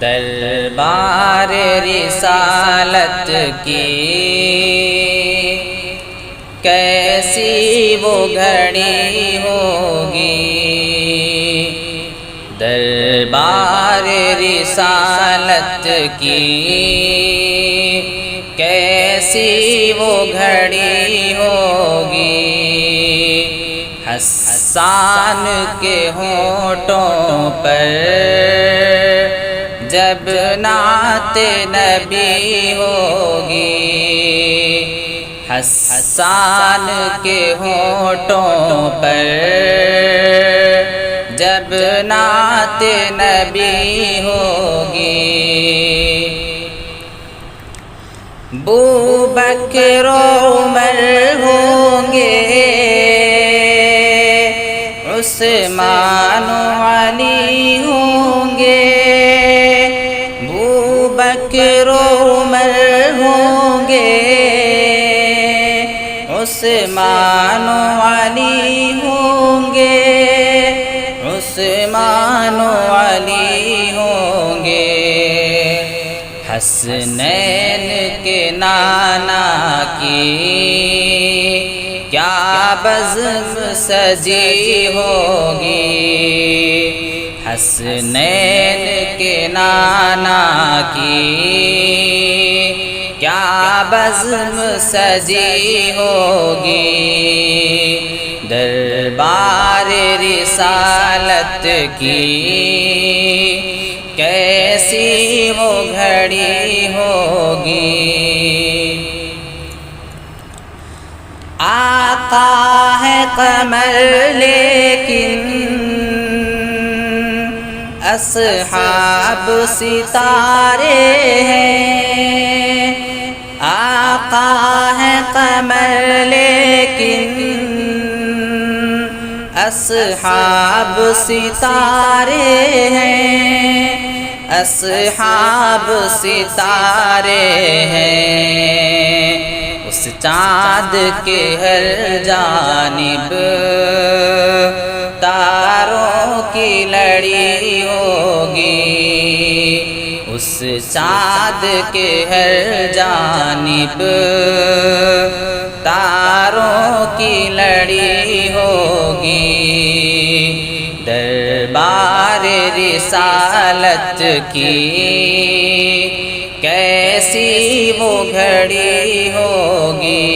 دربار رسالت کی کیسی وہ گھڑی ہوگی، دربار رسالت کی کیسی وہ گھڑی ہوگی، حسان کے ہونٹوں پر جب نعت نبی ہوگی، حسان کے ہونٹوں پر جب نعت نبی ہوگی، ابوبکر عمر ہوں گے، عثمان علی ہوں گے، ابوبکر عمر ہوں گے، عثمان علی ہوں گے، عثمان علی ہوں گے، حسنین کے نانا کی کیا بزم سجی ہوگی، حسنین کے نانا کی کیا بزم سجی ہوگی، دربار رسالت کی کیسی وہ گھڑی ہوگی، آقا ہے قمر لیکن اصحاب ستارے ہیں، آقا ہے قمر لیکن اصحاب ستارے ہیں، اصحاب ستارے ہیں، اس چاند کے ہر جانب تاروں کی لڑی ہوگی، اس چاند کے ہر جانب تاروں کی لڑی ہوگی، دربار رسالت کی کیسی وہ گھڑی ہوگی،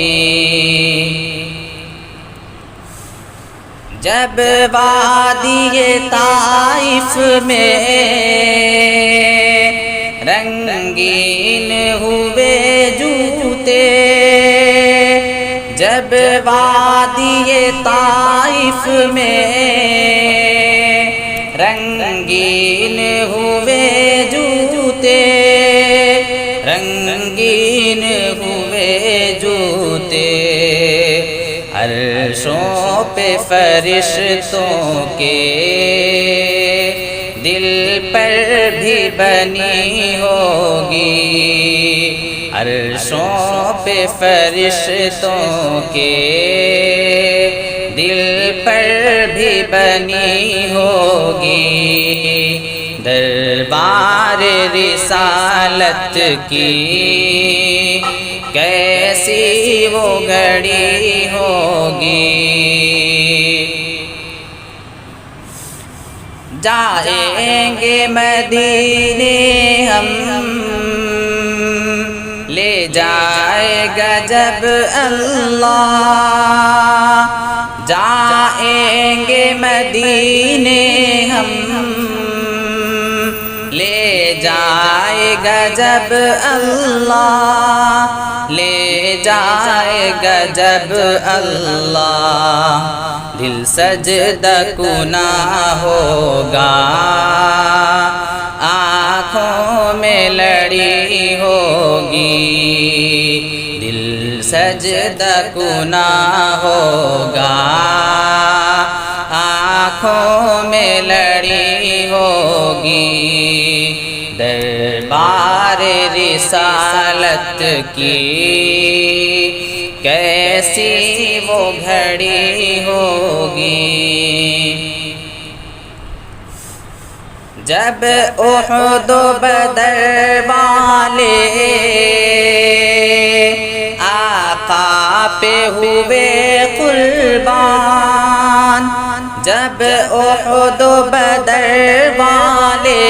جب وادی طائف میں رنگین ہوئے جوتے، جب وادی طائف میں رنگین ہوئے جوتے، رنگین ہوئے جوتے، عرشوں پہ فرشتوں کے دل پر بھی بنی ہوگی، عرشوں پہ فرشتوں کے دل پر بھی بنی ہوگی، دربار رسالت کی کیسی وہ گھڑی ہوگی، جائیں گے مدینے ہم لے جائے گا جب اللہ، جائیں گے مدینے ہم لے جائے گا جب اللہ، لے جائے گا جب اللہ، دل سجدہ کناں ہوگا، آنکھوں میں لڑی ہوگی، دل سجدہ کناں ہوگا، آنکھوں میں لڑی ہوگی، دربار رسالت کی کیسی وہ گھڑی ہوگی، جب احد و بدر والے آقا پہ ہوئے قربان، جب احد و بدر والے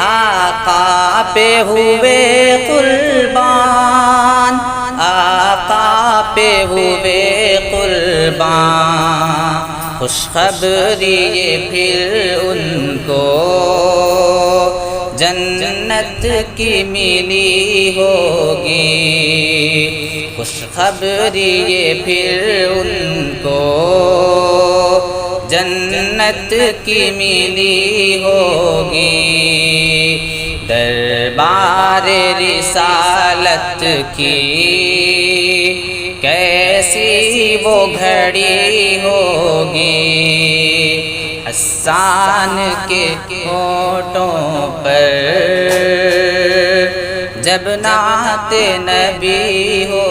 آقا پہ ہوئے قربان، آقا پہ ہوئے قربان، خوشخبری پھر ان کو جنت کی ملی ہوگی، خوشخبری پھر ان کو جنت کی ملی ہوگی، دربار رسالت کی کیسی وہ گھڑی ہوگی، حسان کے ہونٹوں پر جب نعت نبی ہو